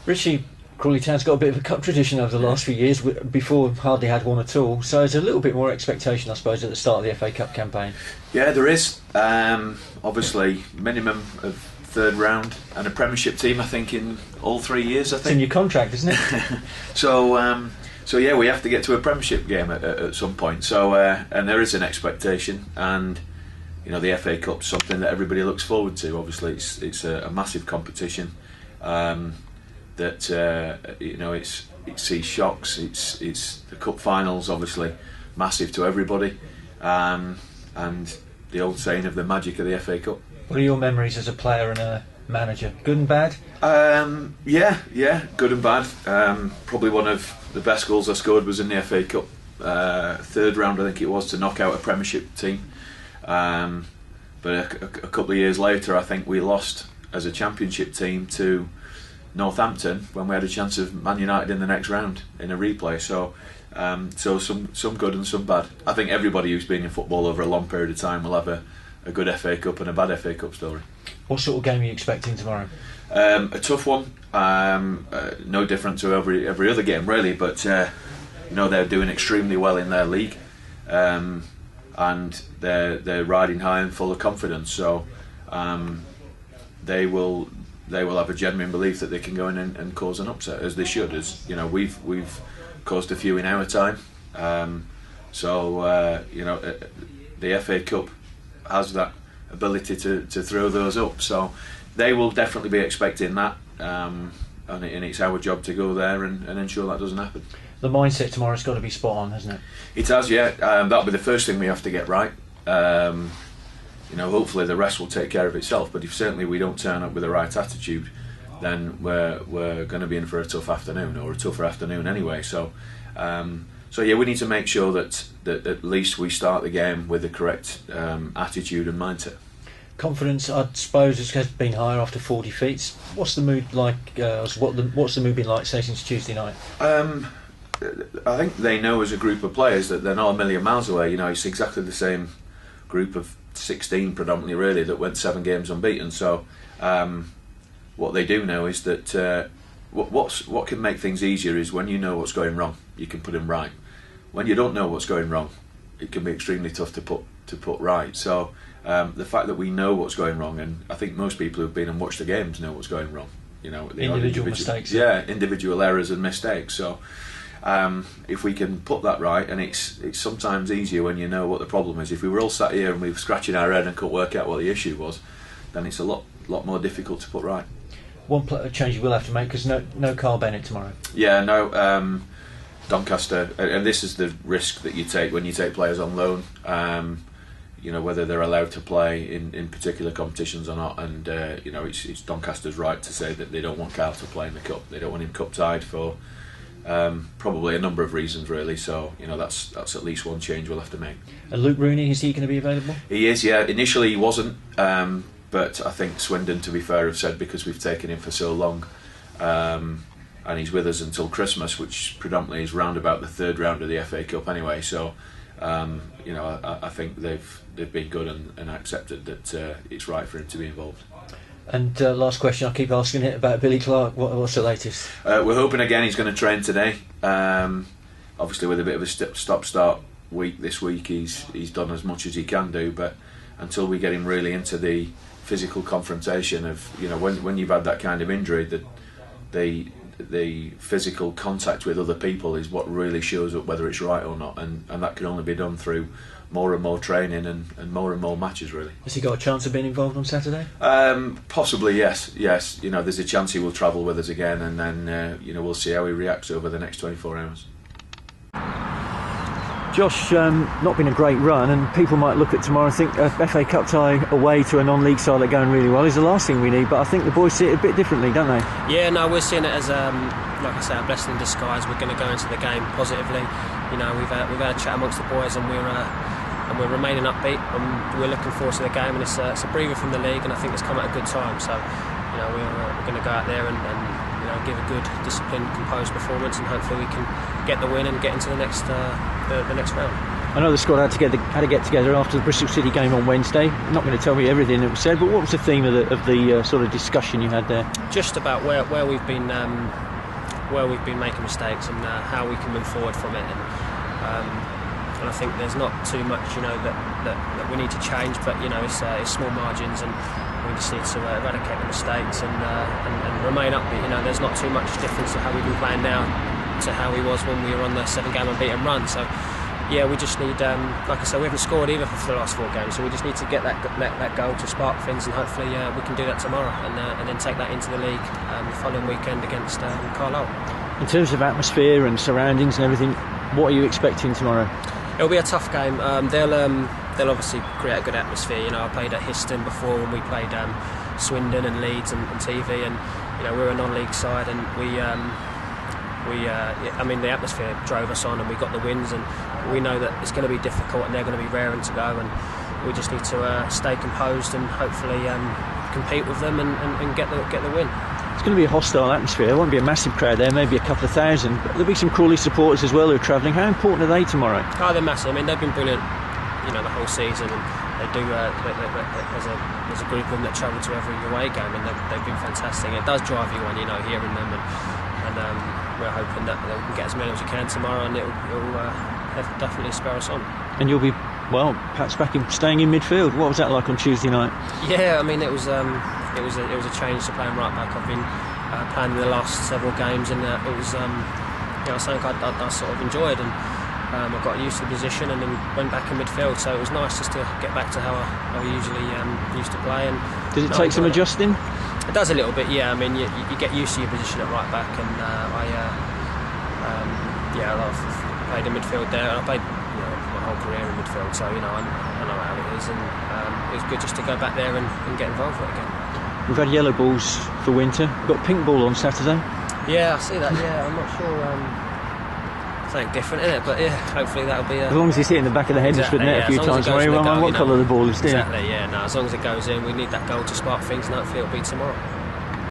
Richie, Crawley Town's got a bit of a cup tradition over the last few years. Before, hardly had one at all. So there's a little bit more expectation, I suppose, at the start of the FA Cup campaign. Yeah, there is. Obviously, minimum of third round and a Premiership team, I think, in all 3 years. I think it's in your contract, isn't it? So yeah, we have to get to a Premiership game at some point. So and there is an expectation, and you know, the FA Cup's something that everybody looks forward to. Obviously, it's a massive competition. You know, it sees shocks. It's the cup finals, obviously massive to everybody, and the old saying of the magic of the FA Cup. What are your memories as a player and a manager? Good and bad? Yeah, good and bad. Probably one of the best goals I scored was in the FA Cup, third round I think it was, to knock out a Premiership team. But a couple of years later, I think we lost as a Championship team to Northampton when we had a chance of Man United in the next round in a replay. So some good and some bad. I think everybody who's been in football over a long period of time will have a good FA Cup and a bad FA Cup story. What sort of game are you expecting tomorrow? A tough one. No different to every other game really, but you know, they're doing extremely well in their league, and they're riding high and full of confidence. So they will have a genuine belief that they can go in and cause an upset, as they should. As you know, we've caused a few in our time. You know, the FA Cup has that ability to throw those up. So they will definitely be expecting that, and it's our job to go there and ensure that doesn't happen. The mindset tomorrow's got to be spot on, hasn't it? It has, yeah. That'll be the first thing we have to get right. You know, hopefully the rest will take care of itself. But if certainly we don't turn up with the right attitude, then we're going to be in for a tough afternoon, or a tougher afternoon anyway. So yeah, we need to make sure that at least we start the game with the correct attitude and mindset. Confidence, I suppose, has been higher after 40 feats. What's the mood like? What's the mood been like, say, since Tuesday night? I think they know as a group of players that they're not a million miles away. You know, it's exactly the same group of 16 predominantly really that went 7 games unbeaten. So what they do know is that what can make things easier is when you know what's going wrong, you can put them right. When you don't know what's going wrong, it can be extremely tough to put right. So the fact that we know what's going wrong, and I think most people who've been and watched the games know what's going wrong. You know, individual mistakes. Yeah, individual errors and mistakes. So if we can put that right, and it's sometimes easier when you know what the problem is. If we were all sat here and we were scratching our head and couldn't work out what the issue was, then it's a lot more difficult to put right. One change you will have to make, because no Carl Bennett tomorrow. Yeah, no. Doncaster, and this is the risk that you take when you take players on loan. You know, whether they're allowed to play in particular competitions or not, and you know, it's Doncaster's right to say that they don't want Carl to play in the cup. They don't want him cup tied for probably a number of reasons, really. So you know, that's at least one change we'll have to make. And Luke Rooney, is he going to be available? He is, yeah. Initially he wasn't, but I think Swindon, to be fair, have said because we've taken him for so long, and he's with us until Christmas, which predominantly is round about the third round of the FA Cup anyway. So you know, I think they've been good and accepted that it's right for him to be involved. And last question, I keep asking it about Billy Clark. What's the latest? We're hoping again he's going to train today. Obviously, with a bit of a stop-start week this week, he's done as much as he can do. But until we get him really into the physical confrontation of, you know, when you've had that kind of injury, that the physical contact with other people is what really shows up whether it's right or not, and that can only be done through more and more training and more matches, really. Has he got a chance of being involved on Saturday? Possibly, yes. You know, there's a chance he will travel with us again, and then you know, we'll see how he reacts over the next 24 hours. Josh, not been a great run, and people might look at tomorrow and think a FA Cup tie away to a non-league side that's going really well is the last thing we need, but I think the boys see it a bit differently, don't they? Yeah, no, we're seeing it as, like I say, a blessing in disguise. We're going to go into the game positively. You know, we've had a chat amongst the boys, and we're remaining upbeat, and we're looking forward to the game, and it's a breather from the league, and I think it's come at a good time. So, you know, we're going to go out there and you know, give a good, disciplined, composed performance, and hopefully we can get the win and get into the next round. I know the squad had to get together after the Bristol City game on Wednesday. I'm not going to tell me everything that was said, but what was the theme of the sort of discussion you had there? Just about where we've been making mistakes and how we can move forward from it. And I think there's not too much, that we need to change, but it's small margins, and we just need to eradicate the mistakes and remain upbeat. There's not too much difference to how we've been playing now to how we was when we were on the 7-game unbeaten run. So yeah, we just need, like I said, we haven't scored either for the last 4 games, so we just need to get that goal to spark things, and hopefully we can do that tomorrow, and then take that into the league the following weekend against Carlisle. In terms of atmosphere and surroundings and everything, what are you expecting tomorrow? It'll be a tough game. They'll obviously create a good atmosphere. I played at Histon before when we played Swindon and Leeds and TV, and we're a non-league side, and the atmosphere drove us on, and we got the wins, and we know that it's going to be difficult, and they're going to be raring to go, and we just need to stay composed and hopefully compete with them and get the win. It's going to be a hostile atmosphere. There won't be a massive crowd there, maybe a couple of thousand, but there'll be some Crawley supporters as well who are travelling. How important are they tomorrow? Oh, they're massive. They've been brilliant, the whole season, and they do. There's a group of them that travel to every away game, and they've been fantastic. It does drive you on, hearing them, and we're hoping that we can get as many as we can tomorrow, and it'll definitely spur us on. And you'll be, perhaps staying in midfield. What was that like on Tuesday night? Yeah, it was a change to playing right back. I've been playing in the last several games, and it was something I sort of enjoyed, and I got used to the position, and then went back in midfield. So it was nice just to get back to how I usually used to play. And did it take some adjusting? It does a little bit, yeah. You get used to your position at right back, and I've played in midfield there. I played my whole career in midfield, so I know how it is, and it was good just to go back there and get involved with it again. We've had yellow balls for winter. We've got pink ball on Saturday. Yeah, I see that. Yeah, I'm not sure. Something different in it, but yeah, hopefully that'll be. As long as he's hitting the back of the Hednesford net a few times, what colour the ball is. Exactly. Yeah. No, as long as it goes in, we need that goal to spark things, and hopefully it'll be tomorrow.